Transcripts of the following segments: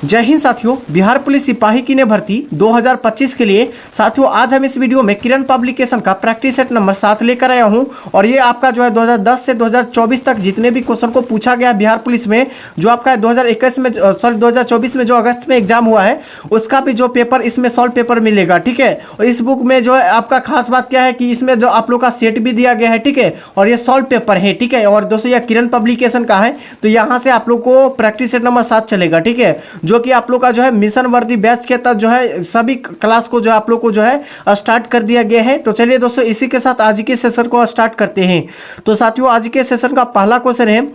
जय हिंद साथियों, बिहार पुलिस सिपाही की ने भर्ती 2025 के लिए साथियों आज हम इस वीडियो में किरण पब्लिकेशन का प्रैक्टिस सेट नंबर 7 लेकर आया हूं। और ये आपका जो है 2010 से 2024 तक जितने भी क्वेश्चन को पूछा गया बिहार पुलिस में, जो आपका 2021 में 2024 में जो अगस्त में एग्जाम हुआ है उसका भी जो पेपर इसमें सॉल्व पेपर मिलेगा। ठीक है, और इस बुक में जो है आपका खास बात क्या है कि इसमें जो आप लोग का सेट भी दिया गया है। ठीक है, और ये सॉल्व पेपर है। ठीक है, और दोस्तों यह किरण पब्लिकेशन का है, तो यहाँ से आप लोग को प्रैक्टिस सेट नंबर 7 चलेगा। ठीक है, जो कि आप लोग का जो है मिशन वर्दी बैच के तहत जो है सभी क्लास को जो आप लोग को जो है स्टार्ट कर दिया गया है। तो चलिए दोस्तों इसी के साथ आज के सेशन को स्टार्ट करते हैं। तो साथियों आज के सेशन का पहला क्वेश्चन है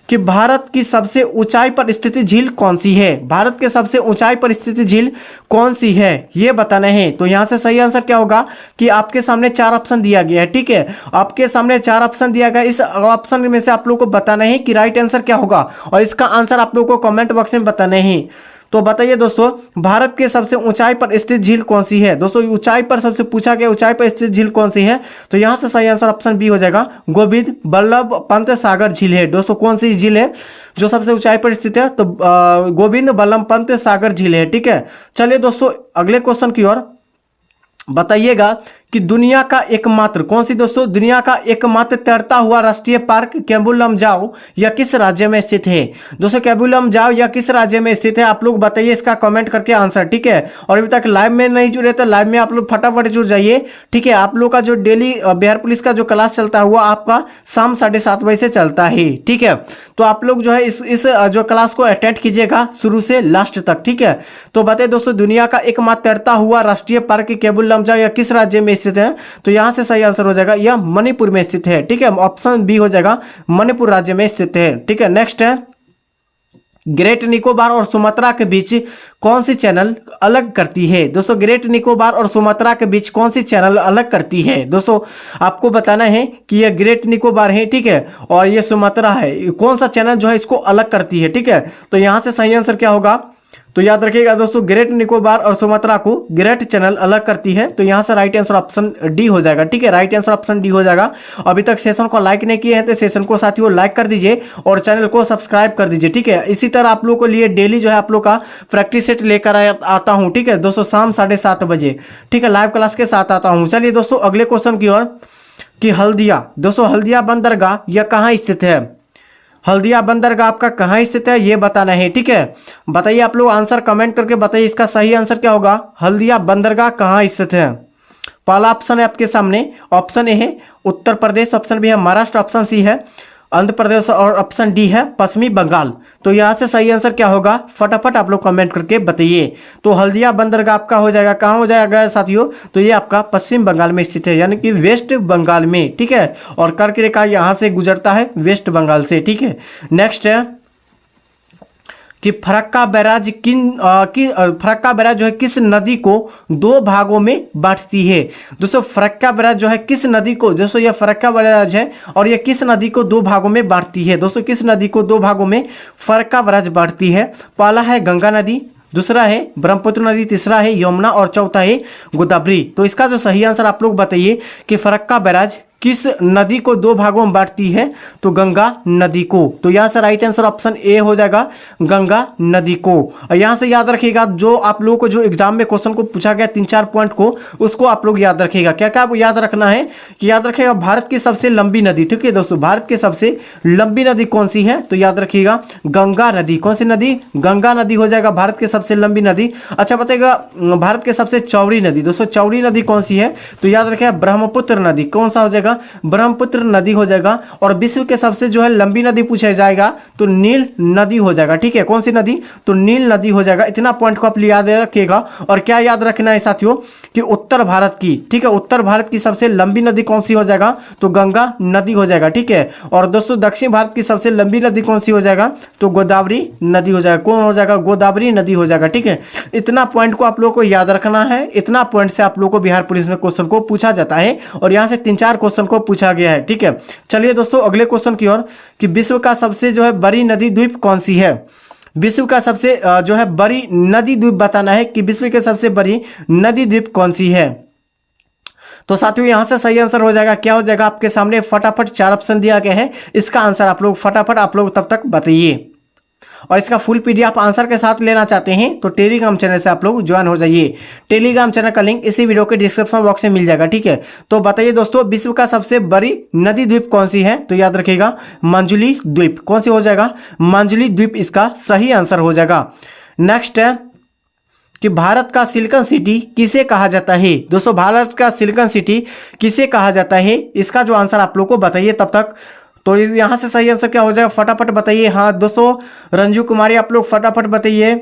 कि भारत की सबसे ऊंचाई पर स्थित झील कौन सी है। भारत के सबसे ऊंचाई पर स्थित झील कौन सी है ये बताना है। तो यहां से सही आंसर क्या होगा कि आपके सामने 4 ऑप्शन दिया गया है। ठीक है, आपके सामने 4 ऑप्शन दिया गया है। इस ऑप्शन में से आप लोग को बताना है कि राइट आंसर क्या होगा, और इसका आंसर आप लोग को कमेंट बॉक्स में बताना है। तो बताइए दोस्तों, भारत के सबसे ऊंचाई पर स्थित झील कौन सी है। दोस्तों ऊंचाई पर सबसे पूछा गया, ऊंचाई पर स्थित झील कौन सी है, तो यहां से सही आंसर ऑप्शन बी हो जाएगा, गोविंद बल्लभ पंत सागर झील है। दोस्तों कौन सी झील है जो सबसे ऊंचाई पर स्थित है, तो गोविंद बल्लभ पंत सागर झील है। ठीक है, चलिए दोस्तों अगले क्वेश्चन की ओर बताइएगा कि दुनिया का एकमात्र कौन सी, दोस्तों दुनिया का एकमात्र तैरता हुआ राष्ट्रीय पार्क केम्बु लमजाओ यह किस राज्य में स्थित है। दोस्तों केम्बु लमजाओ यह किस राज्य में स्थित है, आप लोग बताइए इसका कमेंट करके आंसर। ठीक है, और अभी तक लाइव में नहीं जुड़े तो लाइव में आप लोग फटाफट जुड़ जाइए। ठीक है, आप लोग का जो डेली बिहार पुलिस का जो क्लास चलता है वो आपका शाम 7:30 बजे से चलता है। ठीक है, तो आप लोग जो है इस जो क्लास को अटेंड कीजिएगा शुरू से लास्ट तक। ठीक है, तो बताइए दोस्तों दुनिया का एकमात्र तैरता हुआ राष्ट्रीय पार्क केम्बु लमजाओ यह किस राज्य में स्थित है, तो यहां से सही आंसर हो जाएगा यह मणिपुर में स्थित है। ठीक है, ऑप्शन बी हो जाएगा, मणिपुर राज्य में स्थित है। ठीक है, नेक्स्ट है ग्रेट निकोबार और सुमात्रा के बीच कौन सी चैनल अलग करती है। दोस्तों ग्रेट निकोबार और सुमात्रा के बीच कौन सी चैनल अलग करती है, दोस्तों आपको बताना है कि यह ग्रेट निकोबार है। ठीक है, और यह सुमात्रा है, कौन सा चैनल जो है इसको अलग करती है। ठीक है, तो यहां से सही आंसर क्या होगा, तो याद रखिएगा दोस्तों ग्रेट निकोबार और सुमात्रा को ग्रेट चैनल अलग करती है। तो यहां से राइट आंसर ऑप्शन डी हो जाएगा। ठीक है, राइट आंसर ऑप्शन डी हो जाएगा। अभी तक सेशन को लाइक नहीं किए हैं तो सेशन को साथियों लाइक कर दीजिए और चैनल को सब्सक्राइब कर दीजिए। ठीक है, इसी तरह आप लोगों को लिए डेली जो है आप लोग का प्रैक्टिस सेट लेकर आता हूं। ठीक है दोस्तों, शाम 7:30 बजे। ठीक है, लाइव क्लास के साथ आता हूं। चलिए दोस्तों अगले क्वेश्चन की ओर कि हल्दिया, दोस्तों हल्दिया बंदरगाह यह कहाँ स्थित है। हल्दिया बंदरगाह आपका कहाँ स्थित है ये बताना है। ठीक है, बताइए आप लोग आंसर कमेंट करके बताइए इसका सही आंसर क्या होगा, हल्दिया बंदरगाह कहाँ स्थित है। पहला ऑप्शन है आपके सामने, ऑप्शन ए है उत्तर प्रदेश, ऑप्शन बी है महाराष्ट्र, ऑप्शन सी है आंध्र प्रदेश और ऑप्शन डी है पश्चिमी बंगाल। तो यहाँ से सही आंसर क्या होगा फटाफट आप लोग कमेंट करके बताइए। तो हल्दिया बंदरगाह आपका हो जाएगा, कहाँ हो जाएगा साथियों, तो ये आपका पश्चिम बंगाल में स्थित है, यानी कि वेस्ट बंगाल में। ठीक है, और कर्क रेखा यहाँ से गुजरता है वेस्ट बंगाल से। ठीक है, नेक्स्ट है कि फरक्का बैराज फरक्का बैराज जो है किस नदी को 2 भागों में बांटती है। दोस्तों फरक्का बैराज जो है किस नदी को, दोस्तों यह फरक्का बैराज है और यह किस नदी को 2 भागों में बांटती है। दोस्तों किस नदी को 2 भागों में फरक्का बैराज बांटती है। पहला है गंगा नदी, दूसरा है ब्रह्मपुत्र नदी, तीसरा है यमुना और चौथा है गोदावरी। तो इसका जो सही आंसर आप लोग बताइए कि फरक्का बैराज किस नदी को 2 भागों में बांटती है, तो गंगा नदी को। तो यहाँ से राइट आंसर ऑप्शन ए हो जाएगा, गंगा नदी को। और यहाँ से याद रखिएगा जो आप लोगों को जो एग्जाम में क्वेश्चन को पूछा गया 3-4 पॉइंट को, उसको आप लोग याद रखिएगा। क्या क्या याद रखना है कि याद रखिएगा भारत की सबसे लंबी नदी। ठीक है दोस्तों, भारत की सबसे लंबी नदी कौन सी है, तो याद रखिएगा गंगा नदी। कौन सी नदी, गंगा नदी हो जाएगा भारत की सबसे लंबी नदी। अच्छा बताइएगा भारत की सबसे चौड़ी नदी, दोस्तों चौड़ी नदी कौन सी है, तो याद रखिएगा ब्रह्मपुत्र नदी। कौन सा हो जाएगा, ब्रह्मपुत्र नदी हो जाएगा। और विश्व के सबसे जो है लंबी नदी पूछा जाएगा तो नील नदी हो जाएगा। ठीक है, कौन सी नदी, तो नील नदी हो जाएगा। इतना पॉइंट को आप याद रखिएगा। और क्या याद रखना है साथियों कि उत्तर भारत की, ठीक है उत्तर भारत की सबसे लंबी नदी कौन सी हो जाएगा, तो गंगा नदी हो जाएगा। ठीक है, और दोस्तों दक्षिण भारत की सबसे लंबी नदी कौन सी हो जाएगा, तो गोदावरी नदी हो जाएगा। कौन हो जाएगा, गोदावरी नदी हो जाएगा। ठीक है, इतना पॉइंट को आप लोगों को याद रखना है। इतना पॉइंट से आप लोगों को बिहार पुलिस में क्वेश्चन को पूछा जाता है और यहाँ से 3-4 क्वेश्चन को पूछा गया है। ठीक है, चलिए दोस्तों अगले क्वेश्चन की ओर कि विश्व का सबसे जो है बड़ी नदी द्वीप कौन सी है। विश्व का सबसे जो है बड़ी नदी द्वीप बताना है कि विश्व के सबसे बड़ी नदी द्वीप कौन सी है। तो साथियों यहां से सही आंसर हो जाएगा, क्या हो जाएगा आपके सामने फटाफट 4 ऑप्शन दिया गया है, इसका आंसर आप लोग फटाफट आप लोग तब तक बताइए। और इसका फुल पीडीएफ आंसर के साथ लेना चाहते हैं तो टेलीग्राम चैनल से आप लोग ज्वाइन हो जाइए। टेलीग्राम चैनल का लिंक इसी वीडियो के डिस्क्रिप्शन बॉक्स में मिल जाएगा, ठीक है। तो बताइए दोस्तों, विश्व का सबसे बड़ी नदी द्वीप कौन सी है? तो याद रखिएगा माजुली द्वीप। कौन सी हो जाएगा? माजुली द्वीप इसका सही आंसर हो जाएगा। नेक्स्ट है कि भारत का सिलिकॉन सिटी किसे कहा जाता है? दोस्तों भारत का सिलिकॉन सिटी किसे कहा जाता है? इसका जो आंसर आप लोग को बताइए तब तक। तो यहाँ से सही आंसर क्या हो जाएगा फटाफट बताइए। हाँ दोस्तों रंजू कुमारी आप लोग फटाफट बताइए,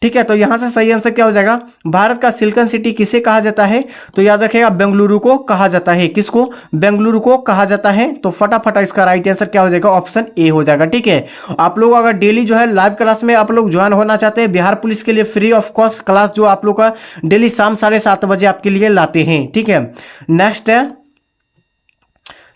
ठीक है। तो यहाँ से सही आंसर क्या हो जाएगा? भारत का सिलिकॉन सिटी किसे कहा जाता है? तो याद रखिएगा बेंगलुरु को कहा जाता है। किसको? बेंगलुरु को कहा जाता है। तो फटाफट इसका राइट आंसर क्या हो जाएगा? ऑप्शन ए हो जाएगा, ठीक है। आप लोग अगर डेली जो है लाइव क्लास में आप लोग ज्वाइन होना चाहते हैं, बिहार पुलिस के लिए फ्री ऑफ कॉस्ट क्लास जो आप लोग का डेली शाम 7:30 बजे आपके लिए लाते हैं, ठीक है। नेक्स्ट है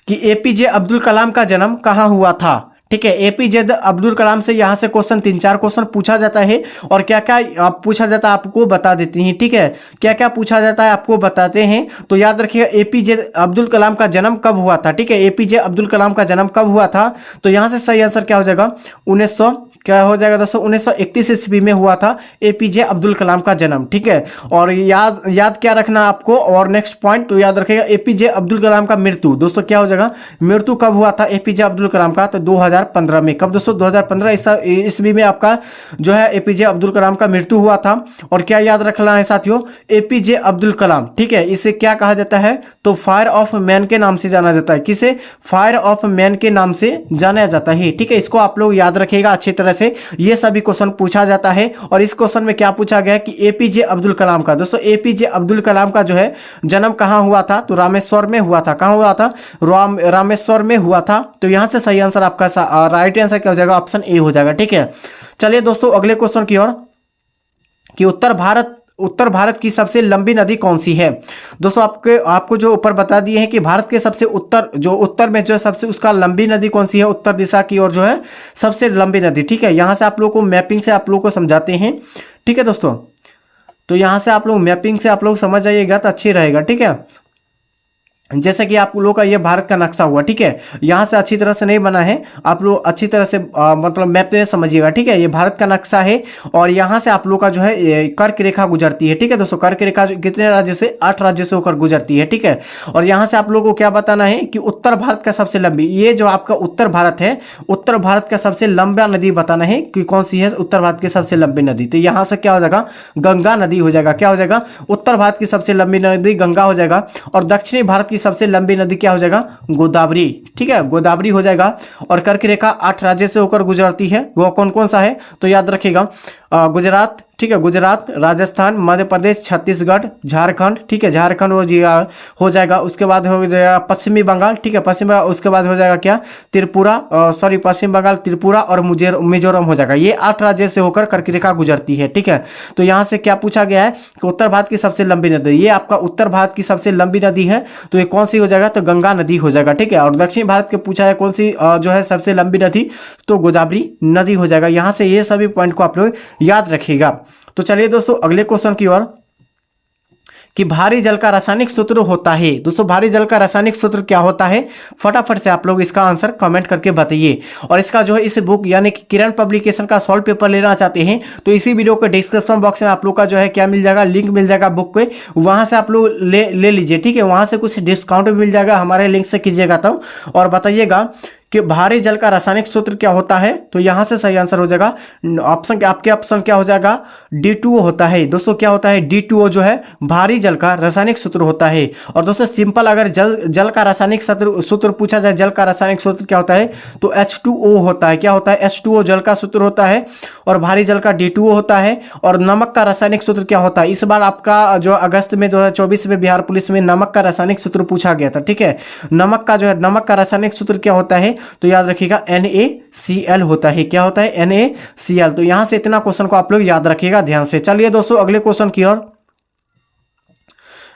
कि एपीजे अब्दुल कलाम का जन्म कहाँ हुआ था? ठीक है, एपीजे अब्दुल कलाम से यहाँ से क्वेश्चन 3-4 क्वेश्चन पूछा जाता है और क्या क्या पूछा जाता है आपको बता देती हैं, ठीक है। क्या क्या पूछा जाता है आपको बताते हैं। तो याद रखिएगा एपीजे अब्दुल कलाम का जन्म कब हुआ था? ठीक है, एपीजे अब्दुल कलाम का जन्म कब हुआ था? तो यहाँ से सही आंसर क्या हो जाएगा? 1931 ईस्वी में हुआ था एपीजे अब्दुल कलाम का जन्म, ठीक है। और याद क्या रखना आपको। और नेक्स्ट पॉइंट तो याद रखिएगा एपीजे अब्दुल कलाम का मृत्यु दोस्तों क्या हो जाएगा? मृत्यु कब हुआ था एपीजे अब्दुल कलाम का? तो 2015 में। कब दोस्तों? 2015 ईस्वी में आपका जो है एपीजे अब्दुल कलाम का मृत्यु हुआ था। और क्या याद रखना है साथियों? एपीजे अब्दुल कलाम, ठीक है, इसे क्या कहा जाता है? तो फायर ऑफ मैन के नाम से जाना जाता है। किसे? फायर ऑफ मैन के नाम से जाना जाता है, ठीक है। इसको आप लोग याद रखिएगा अच्छी तरह से। ये सभी क्वेश्चन पूछा जाता है। और इस क्वेश्चन में क्या पूछा गया कि एपीजे अब्दुल कलाम का, दोस्तों एपीजे अब्दुल कलाम का जो है जन्म कहाँ हुआ था? तो रामेश्वर में हुआ था। कहाँ हुआ था? रामेश्वर में हुआ था। तो यहां से सही आंसर आपका राइट आंसर क्या हो जाएगा? ऑप्शन ए हो जाएगा, ठीक है। चलिए दोस्तों अगले क्वेश्चन की ओर कि उत्तर भारत की सबसे लंबी नदी कौन सी है? दोस्तों आपको जो ऊपर बता दिए हैं कि भारत के सबसे उत्तर में जो है सबसे उसका लंबी नदी कौन सी है? उत्तर दिशा की ओर जो है सबसे लंबी नदी, ठीक है। यहां से आप लोगों को मैपिंग से आप लोगों को समझाते हैं, ठीक है दोस्तों। तो यहां से आप लोग मैपिंग से आप लोग समझ जाइएगा तो अच्छी रहेगा, ठीक है। जैसे कि आप लोगों का ये भारत का नक्शा हुआ, ठीक है। यहाँ से अच्छी तरह से नहीं बना है, आप लोग अच्छी तरह से मतलब मैप में समझिएगा, ठीक है। ये भारत का नक्शा है और यहाँ से आप लोग का जो है कर्क रेखा गुजरती है, ठीक है दोस्तों। कर्क रेखा कितने राज्यों से? 8 राज्यों से होकर गुजरती है, ठीक है। और यहाँ से आप लोगों को क्या बताना है कि उत्तर भारत का सबसे लंबी, ये जो आपका उत्तर भारत है, उत्तर भारत का सबसे लंबा नदी बताना है कि कौन सी है उत्तर भारत की सबसे लंबी नदी। तो यहाँ से क्या हो जाएगा? गंगा नदी हो जाएगा। क्या हो जाएगा? उत्तर भारत की सबसे लंबी नदी गंगा हो जाएगा। और दक्षिणी भारत सबसे लंबी नदी क्या हो जाएगा? गोदावरी, ठीक है, गोदावरी हो जाएगा। और कर्क रेखा 8 राज्य से होकर गुजरती है, वो कौन कौन सा है? तो याद रखिएगा गुजरात, ठीक है, गुजरात, राजस्थान, मध्य प्रदेश, छत्तीसगढ़, झारखंड, ठीक है, झारखंड हो जाएगा। उसके बाद हो जाएगा पश्चिमी बंगाल, ठीक है, पश्चिम बंगाल। उसके बाद हो जाएगा क्या? त्रिपुरा, सॉरी पश्चिम बंगाल, त्रिपुरा और मिजोरम हो जाएगा। ये 8 राज्य से होकर कर्क रेखा गुजरती है, ठीक है। तो यहाँ से क्या पूछा गया है कि उत्तर भारत की सबसे लंबी नदी, ये आपका उत्तर भारत की सबसे लंबी नदी है। तो ये कौन सी हो जाएगा? तो गंगा नदी हो जाएगा, ठीक है। और दक्षिण भारत के पूछा है कौन सी जो है सबसे लंबी नदी? तो गोदावरी नदी हो जाएगा। यहाँ से ये सभी पॉइंट को आप लोग याद रखिएगा। तो चलिए दोस्तों अगले क्वेश्चन की ओर कि भारी जल का रासायनिक सूत्र होता है। दोस्तों भारी जल का रासायनिक सूत्र क्या होता है? फटाफट से आप लोग इसका आंसर कमेंट करके बताइए। और इसका जो है इस बुक यानी कि किरण पब्लिकेशन का सॉल्व पेपर लेना चाहते हैं तो इसी वीडियो के डिस्क्रिप्शन बॉक्स में आप लोग का जो है क्या मिल जाएगा? लिंक मिल जाएगा बुक के, वहां से आप लोग ले लीजिए, ठीक है। वहां से कुछ डिस्काउंट भी मिल जाएगा, हमारे लिंक से कीजिएगा तब। और बताइएगा कि भारी जल का रासायनिक सूत्र क्या होता है? तो यहां से सही आंसर हो जाएगा आपके ऑप्शन क्या हो जाएगा? D2O होता है। दोस्तों क्या होता है? D2O जो है भारी जल का रासायनिक सूत्र होता है। और दोस्तों सिंपल अगर जल का रासायनिक सूत्र पूछा जाए, जल का रासायनिक सूत्र क्या होता है? तो H2O होता है। क्या होता है? H2O जल का सूत्र होता है। और भारी जल का D2O होता है। और नमक का रासायनिक सूत्र क्या होता है? इस बार आपका जो अगस्त में 2024 में बिहार पुलिस में नमक का रासायनिक सूत्र पूछा गया था, ठीक है। नमक का रासायनिक सूत्र क्या होता है? तो याद रखिएगा NaCl होता है। क्या होता है? NaCl। तो यहां से इतना क्वेश्चन को आप लोग याद रखिएगा ध्यान से। चलिए दोस्तों अगले क्वेश्चन की ओर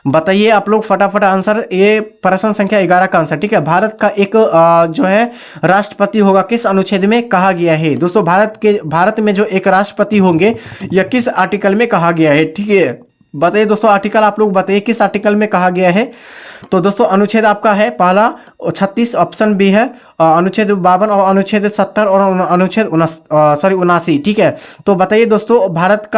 बताइए आप लोग फटाफट आंसर। ये प्रश्न संख्या 11 का आंसर, ठीक है। भारत का एक जो है राष्ट्रपति होगा, किस अनुच्छेद में कहा गया है? दोस्तों भारत में जो एक राष्ट्रपति होंगे यह किस आर्टिकल में कहा गया है? ठीक है, बताइए दोस्तों आर्टिकल आप लोग बताइए किस आर्टिकल में कहा गया है। तो दोस्तों अनुच्छेद आपका है पहला 36 ऑप्शन बी है, अनुच्छेद 52 और अनुच्छेद 70 और अनुच्छेद 79, ठीक है। तो बताइए दोस्तों, भारत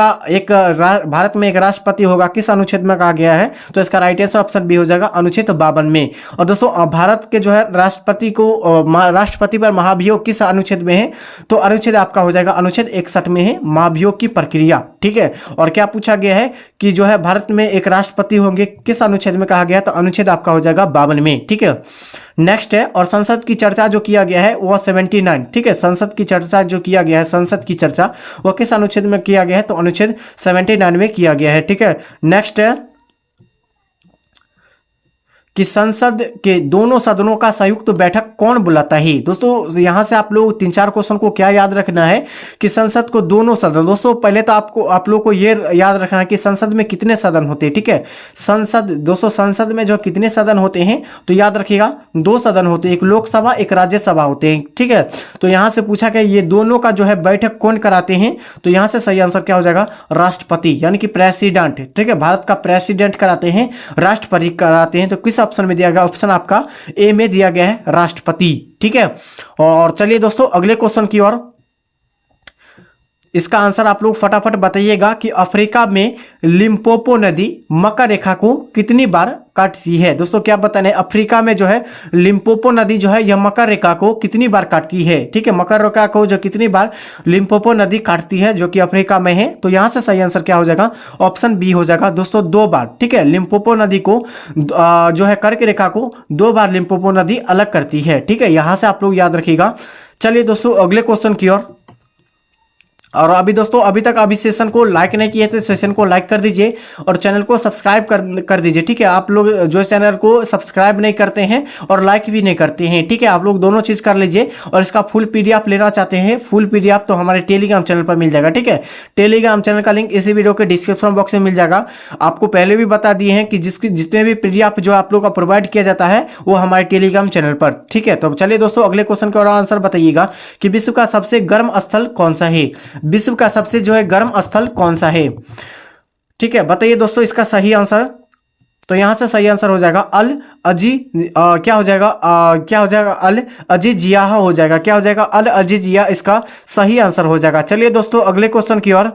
में एक राष्ट्रपति होगा, किस अनुच्छेद में कहा गया है? तो इसका राइट आंसर ऑप्शन बी हो जाएगा, अनुच्छेद 52 में। और दोस्तों भारत के जो है राष्ट्रपति पर महाभियोग किस अनुच्छेद में है? तो अनुच्छेद आपका हो जाएगा अनुच्छेद 61 में है, महाभियोग की प्रक्रिया, ठीक है। और क्या पूछा गया है कि जो है भारत में एक राष्ट्रपति होंगे, किस अनुच्छेद में कहा गया? तो अनुच्छेद आपका हो जाएगा 52 में, ठीक है। नेक्स्ट है, और संसद की चर्चा जो किया गया है वो 79, ठीक है। संसद की चर्चा जो किया गया है, संसद की चर्चा वो किस अनुच्छेद में किया गया है? तो अनुच्छेद 79 में किया गया है, ठीक है। नेक्स्ट है कि संसद के दोनों सदनों का संयुक्त बैठक कौन बुलाता है? दोस्तों यहां से आप लोग 3-4 क्वेश्चन को क्या याद रखना है कि संसद को दोनों सदन, दोस्तों पहले तो आप लोग को ये याद रखना है कि संसद में कितने सदन होते हैं, ठीक है। संसद में जो कितने सदन होते हैं तो याद रखिएगा 2 सदन होते हैं, एक लोकसभा एक राज्यसभा होते हैं, ठीक है। तो यहां से पूछा गया ये दोनों का जो है बैठक कौन कराते हैं? तो यहां से सही आंसर क्या हो जाएगा? राष्ट्रपति, यानी कि प्रेसिडेंट, ठीक है। भारत का प्रेसिडेंट कराते हैं, राष्ट्रपति कराते हैं। तो किस ऑप्शन में दिया गया? ऑप्शन आपका ए में दिया गया है, राष्ट्रपति, ठीक है। और चलिए दोस्तों अगले क्वेश्चन की ओर, इसका आंसर आप लोग फटाफट बताइएगा कि अफ्रीका में लिम्पोपो नदी मकर रेखा को कितनी बार काटती है? दोस्तों क्या बताना है, अफ्रीका में जो है लिम्पोपो नदी जो है यह मकर रेखा को कितनी बार काटती है, ठीक है। मकर रेखा को जो कितनी बार लिम्पोपो नदी काटती है, जो कि अफ्रीका में है। तो यहां से सही आंसर क्या हो जाएगा? ऑप्शन बी हो जाएगा दोस्तों, 2 बार, ठीक है। लिम्पोपो नदी को जो है कर्क रेखा को 2 बार लिम्पोपो नदी अलग करती है, ठीक है। यहां से आप लोग याद रखिएगा। चलिए दोस्तों अगले क्वेश्चन की ओर, और अभी दोस्तों अभी तक अभी सेशन को लाइक नहीं किया तो सेशन को लाइक कर दीजिए और चैनल को सब्सक्राइब कर दीजिए, ठीक है। आप लोग जो चैनल को सब्सक्राइब नहीं करते हैं और लाइक भी नहीं करते हैं, ठीक है, आप लोग दोनों चीज़ कर लीजिए। और इसका फुल पीडीएफ लेना चाहते हैं, फुल पीडीएफ तो हमारे टेलीग्राम चैनल पर मिल जाएगा, ठीक है। टेलीग्राम चैनल का लिंक इसी वीडियो के डिस्क्रिप्शन बॉक्स में मिल जाएगा। आपको पहले भी बता दिए हैं कि जितने भी पीडीएफ जो आप लोग का प्रोवाइड किया जाता है वो हमारे टेलीग्राम चैनल पर, ठीक है। तो चलिए दोस्तों अगले क्वेश्चन का आंसर बताइएगा कि विश्व का सबसे गर्म स्थल कौन सा है? विश्व का सबसे जो है गर्म स्थल कौन सा है, ठीक है। बताइए दोस्तों इसका सही आंसर। तो यहां से सही आंसर हो जाएगा अल अजीजिया हो जाएगा, क्या हो जाएगा? अल अजीजिया इसका सही आंसर हो जाएगा। चलिए दोस्तों अगले क्वेश्चन की ओर,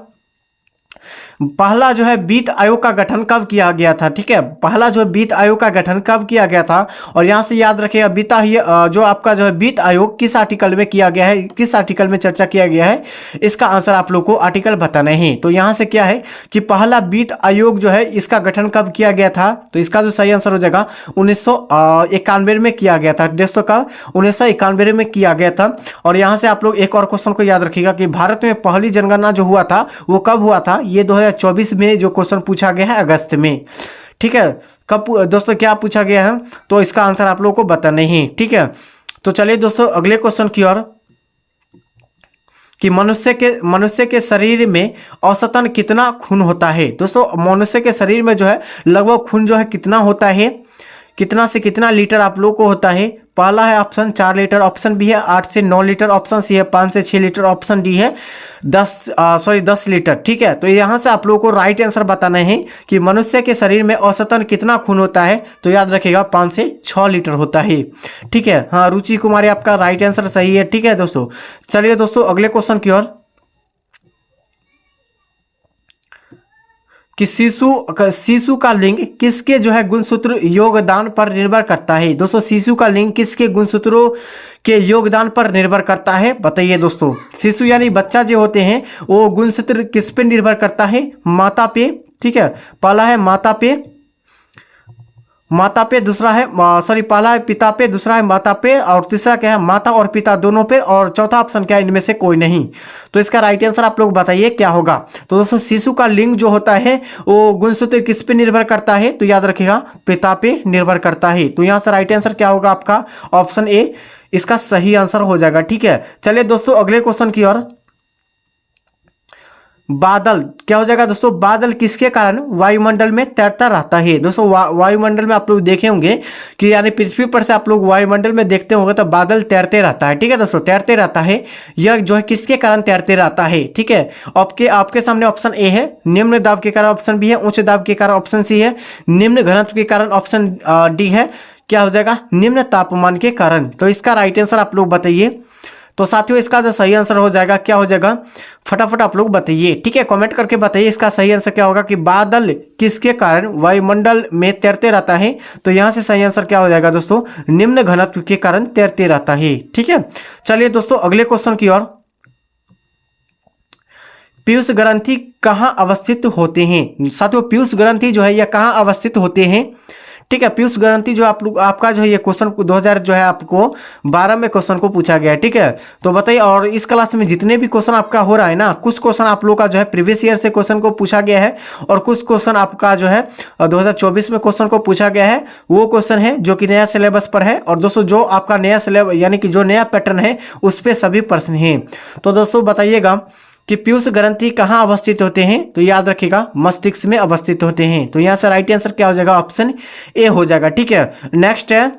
पहला जो है वित्त आयोग का गठन कब किया गया था, ठीक है। पहला जो वित्त आयोग का गठन कब किया गया था? और यहां से याद रखिएगा जो आपका जो है वित्त आयोग किस आर्टिकल में किया गया है, किस आर्टिकल में चर्चा किया गया है, इसका आंसर आप लोग को आर्टिकल बताना है। तो यहां से क्या है कि पहला वित्त आयोग जो है इसका गठन कब किया गया था? तो इसका जो सही आंसर हो जाएगा 1991 में किया गया था दोस्तों, कब? 1991 में किया गया था। और यहां से आप लोग एक और क्वेश्चन को याद रखिएगा कि भारत में पहली जनगणना जो हुआ था वो कब हुआ था? ये 2024 में जो क्वेश्चन पूछा गया है, अगस्त में, ठीक है। कब दोस्तों क्या पूछा गया है? तो इसका आंसर आप लोगों को बताना है, ठीक है। तो चलिए दोस्तों अगले क्वेश्चन की ओर, कि मनुष्य के शरीर में औसतन कितना खून होता है? दोस्तों मनुष्य के शरीर में जो है लगभग खून जो है कितना होता है, कितना से कितना लीटर आप लोगों को होता है? पहला है ऑप्शन 4 लीटर, ऑप्शन बी है 8 से 9 लीटर, ऑप्शन सी है 5 से 6 लीटर, ऑप्शन डी है 10 लीटर, ठीक है। तो यहाँ से आप लोगों को राइट आंसर बताना है कि मनुष्य के शरीर में औसतन कितना खून होता है। तो याद रखिएगा 5 से 6 लीटर होता है, ठीक है। हाँ रुचि कुमारी आपका राइट आंसर सही है, ठीक है दोस्तों। चलिए दोस्तों अगले क्वेश्चन की ओर, कि शिशु का लिंग किसके जो है गुणसूत्र योगदान पर निर्भर करता है? दोस्तों शिशु का लिंग किसके गुणसूत्रों के योगदान पर निर्भर करता है? बताइए दोस्तों। शिशु यानी बच्चा जो होते हैं वो गुणसूत्र किस पे निर्भर करता है? माता पे, ठीक है। पहला है माता पे, दूसरा है पहला है पिता पे, दूसरा है माता पे, और तीसरा क्या है? माता और पिता दोनों पे, और चौथा ऑप्शन क्या है? इनमें से कोई नहीं। तो इसका राइट आंसर आप लोग बताइए क्या होगा। तो दोस्तों शिशु का लिंग जो होता है वो गुणसूत्र किस पे निर्भर करता है? तो याद रखिएगा पिता पे निर्भर करता है। तो यहाँ से राइट आंसर क्या होगा आपका? ऑप्शन ए इसका सही आंसर हो जाएगा, ठीक है। चलिए दोस्तों अगले क्वेश्चन की ओर, बादल क्या हो जाएगा दोस्तों? बादल किसके कारण वायुमंडल में तैरता रहता है? दोस्तों वायुमंडल में आप लोग देखे होंगे कि यानी पृथ्वी पर से आप लोग वायुमंडल में देखते होंगे तो बादल तैरते रहता है, ठीक है दोस्तों, तैरते रहता है। यह जो है किसके कारण तैरते रहता है, ठीक है। आपके सामने ऑप्शन ए है निम्न दाब के कारण, ऑप्शन बी है उच्च दाब के कारण, ऑप्शन सी है निम्न घनत्व के कारण, ऑप्शन डी है क्या हो जाएगा, निम्न तापमान के कारण। तो इसका राइट आंसर आप लोग बताइए। तो साथियों इसका जो सही आंसर हो जाएगा क्या हो जाएगा, फटाफट आप लोग बताइए, ठीक है, कमेंट करके बताइए इसका सही आंसर क्या होगा कि बादल किसके कारण वायुमंडल में तैरते रहता है। तो यहां से सही आंसर क्या हो जाएगा दोस्तों, निम्न घनत्व के कारण तैरते रहता है, ठीक है। चलिए दोस्तों अगले क्वेश्चन की ओर। पीयूष ग्रंथि कहाँ अवस्थित होते हैं। साथियों पीयूष ग्रंथि जो है यह कहाँ अवस्थित होते हैं, ठीक है। पीयूष ग्रंथि जो आप लोग आपका जो है ये क्वेश्चन 2000 जो है आपको 12 में क्वेश्चन को पूछा गया है, ठीक है। तो बताइए, और इस क्लास में जितने भी क्वेश्चन आपका हो रहा है ना, कुछ क्वेश्चन आप लोग का जो है प्रीवियस ईयर से क्वेश्चन को पूछा गया है और कुछ क्वेश्चन आपका जो है 2024 में क्वेश्चन को पूछा गया है। वो क्वेश्चन है जो कि नया सिलेबस पर है, और दोस्तों जो आपका नया सिलेबस यानी कि जो नया पैटर्न है उस पर सभी प्रश्न हैं। तो दोस्तों बताइएगा कि पीयूष ग्रंथि कहाँ अवस्थित होते हैं। तो याद रखिएगा मस्तिष्क में अवस्थित होते हैं। तो यहाँ से राइट आंसर क्या हो जाएगा, ऑप्शन ए हो जाएगा, ठीक है। नेक्स्ट है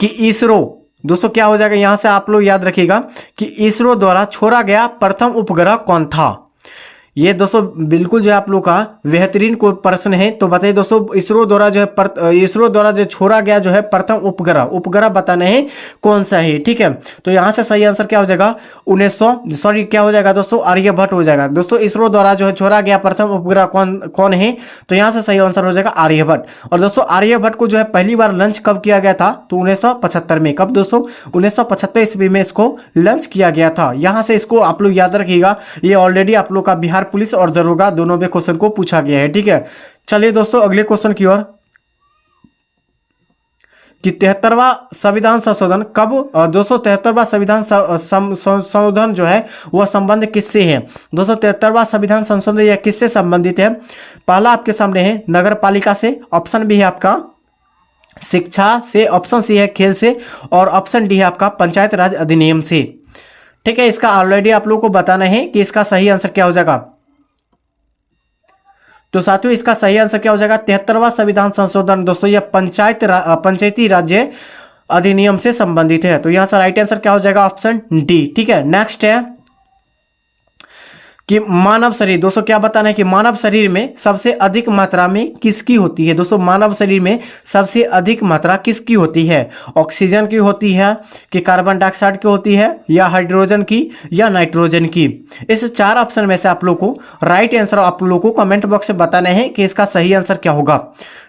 कि इसरो, दोस्तों क्या हो जाएगा, यहाँ से आप लोग याद रखिएगा कि इसरो द्वारा छोड़ा गया प्रथम उपग्रह कौन था। ये दोस्तों बिल्कुल जो है आप लोग का बेहतरीन कोई प्रश्न है। तो बताइए दोस्तों इसरो द्वारा जो है इसरो द्वारा जो छोड़ा गया जो है प्रथम उपग्रह बताना है कौन सा है, ठीक है। तो यहाँ से सही आंसर क्या हो जाएगा, 1900 क्या हो जाएगा दोस्तों, आर्यभट्ट हो जाएगा। दोस्तों इसरो द्वारा जो है छोड़ा गया प्रथम उपग्रह कौन है, तो यहाँ से सही आंसर हो जाएगा आर्यभट्ट। और दोस्तों आर्यभट्ट को जो है पहली बार लॉन्च कब किया गया था, तो 1975 में। कब दोस्तों, 1975 ईस्वी में इसको लॉन्च किया गया था। यहाँ से इसको आप लोग याद रखिएगा, ये ऑलरेडी आप लोग का बिहार पुलिस और दरोगा दोनों में क्वेश्चन को पूछा गया है, ठीक है। चलिए दोस्तों अगले क्वेश्चन की ओर कि 73वां संविधान संशोधन कब, 273वां संविधान संशोधन जो है वह संबंध किससे है। 273वां संविधान संशोधन यह किससे संबंधित है। पहला आपके सामने है नगर पालिका से, ऑप्शन बी है आपका शिक्षा से, ऑप्शन सी है खेल से, और ऑप्शन डी है आपका पंचायत राज अधिनियम से, ठीक है। इसका ऑलरेडी आप लोगों को बताना है कि इसका सही आंसर क्या हो जाएगा। तो साथियों इसका सही आंसर क्या हो जाएगा, 73वां संविधान संशोधन दोस्तों यह पंचायती राज्य अधिनियम से संबंधित है। तो यहां से राइट आंसर क्या हो जाएगा, ऑप्शन डी, ठीक है। नेक्स्ट है कि मानव शरीर, दोस्तों क्या बताना है कि मानव शरीर में सबसे अधिक मात्रा में किसकी होती है। दोस्तों मानव शरीर में सबसे अधिक मात्रा किसकी होती है, ऑक्सीजन की होती है कि कार्बन डाइऑक्साइड की होती है, या हाइड्रोजन की, या नाइट्रोजन की। इस 4 ऑप्शन में से आप लोग को राइट आंसर आप लोग को कमेंट बॉक्स में बताना है कि इसका सही आंसर क्या होगा,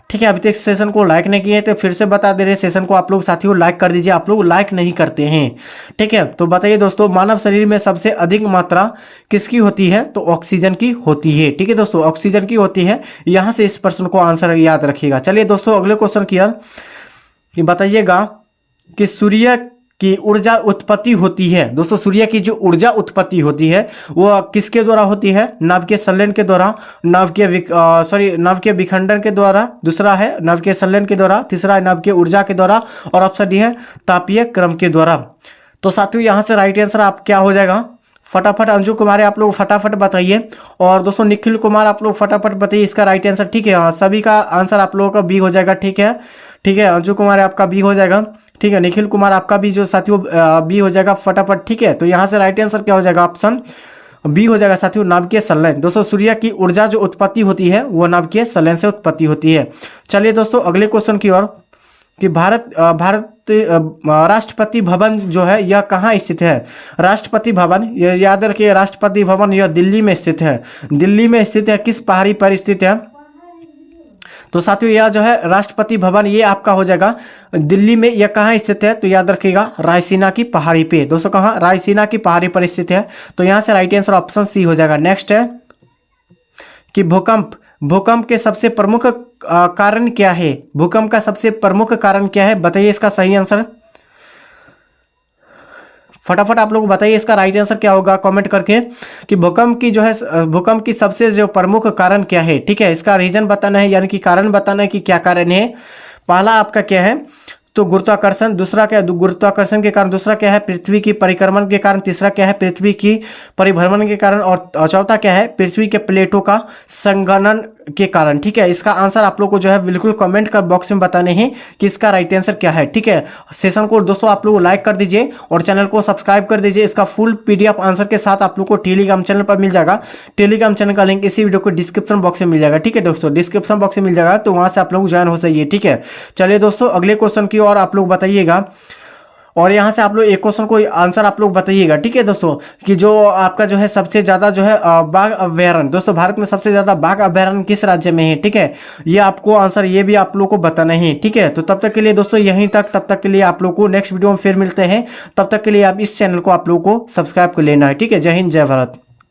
ठीक है। अभी तक सेशन को लाइक नहीं किए तो फिर से बता दे रहे, सेशन को आप लोग साथियों लाइक कर दीजिए, आप लोग लाइक नहीं करते हैं, ठीक है। तो बताइए दोस्तों मानव शरीर में सबसे अधिक मात्रा किसकी होती है, तो ऑक्सीजन की होती है, ठीक है दोस्तों, ऑक्सीजन की होती है। यहां से इस प्रश्न को आंसर याद रखिएगा। चलिए दोस्तों अगले क्वेश्चन की ओर कि बताइएगा कि सूर्य की ऊर्जा उत्पत्ति होती है। दोस्तों सूर्य की जो ऊर्जा उत्पत्ति होती है वो किसके द्वारा होती है, नाभिकीय संलयन के द्वारा, नाभिकीय विखंडन के द्वारा, दूसरा है नाभिकीय संलयन के द्वारा, तीसरा है नाभिकीय ऊर्जा के द्वारा, और ऑप्शन डी है तापीय क्रम के द्वारा। तो साथियों यहाँ से राइट आंसर आप क्या हो जाएगा, फटाफट अंजू कुमार आप लोग फटाफट बताइए, और दोस्तों निखिल कुमार आप लोग फटाफट बताइए इसका राइट आंसर, ठीक है। हाँ सभी का आंसर आप लोगों का बी हो जाएगा, ठीक है, ठीक है। अंजू कुमार आपका बी हो जाएगा, ठीक है। निखिल कुमार आपका भी जो साथियों बी हो जाएगा फटाफट, ठीक है। तो यहाँ से राइट आंसर क्या हो जाएगा, ऑप्शन बी हो जाएगा साथियों, नाभिकीय संलयन। दोस्तों सूर्य की ऊर्जा जो उत्पत्ति होती है वो नाभिकीय संलयन से उत्पत्ति होती है। चलिए दोस्तों अगले क्वेश्चन की ओर कि भारत राष्ट्रपति भवन जो है यह कहाँ स्थित है। राष्ट्रपति भवन, यह याद रखिए राष्ट्रपति भवन यह दिल्ली में स्थित है। दिल्ली में स्थित है, किस पहाड़ी पर स्थित है, तो साथियों यह जो है राष्ट्रपति भवन ये आपका हो जाएगा दिल्ली में। यह कहाँ स्थित है, तो याद रखिएगा रायसीना की पहाड़ी पे। दोस्तों कहाँ, रायसीना की पहाड़ी पर स्थित है। तो यहाँ से राइट आंसर ऑप्शन सी हो जाएगा। नेक्स्ट है कि भूकंप के सबसे प्रमुख कारण क्या है। भूकंप का सबसे प्रमुख कारण क्या है, बताइए इसका सही आंसर, फटाफट आप लोग बताइए इसका राइट आंसर क्या होगा कमेंट करके कि भूकंप की सबसे जो प्रमुख कारण क्या है, ठीक है। इसका रीजन बताना है यानी कि कारण बताना है कि क्या कारण है। पहला आपका क्या है, तो गुरुत्वाकर्षण, दूसरा क्या है गुरुत्वाकर्षण के कारण, दूसरा क्या है पृथ्वी की परिक्रमण के कारण, तीसरा क्या है पृथ्वी की परिभ्रमण के कारण, और चौथा क्या है पृथ्वी के प्लेटों का संघनन के कारण। ठीक है, इसका आंसर आप लोग को जो है बिल्कुल कमेंट कर बॉक्स में बताने हैं कि इसका राइट आंसर क्या है। ठीक है, सेशन को दोस्तों आप लोग लाइक कर दीजिए और चैनल को सब्सक्राइब कर दीजिए। इसका फुल पीडीएफ आंसर के साथ आप लोग को टेलीग्राम चैनल पर मिल जाएगा। टेलीग्राम चैनल का लिंक इसी वीडियो को डिस्क्रिप्शन बॉक्स में मिल जाएगा। ठीक है दोस्तों, डिस्क्रिप्शन बॉक्स में मिल जाएगा, तो वहां से आप लोग ज्वाइन हो जाइए। ठीक है, चलिए दोस्तों अगले क्वेश्चन की और आप लोग बताइएगा, और यहाँ से आप लोग एक क्वेश्चन को आंसर आप लोग बताइएगा। ठीक है दोस्तों, कि जो आपका जो है सबसे ज्यादा जो है बाघ अभ्यारण्य, दोस्तों भारत में सबसे ज्यादा बाघ अभ्यारण्य किस राज्य में है। ठीक है, ये आपको आंसर ये भी आप लोग को बताना है। ठीक है, तो तब तक के लिए दोस्तों यहीं तक, तब तक के लिए आप लोग को नेक्स्ट वीडियो में फिर मिलते हैं। तब तक के लिए आप इस चैनल को आप लोग को सब्सक्राइब कर लेना है। ठीक है, जय हिंद जय भारत।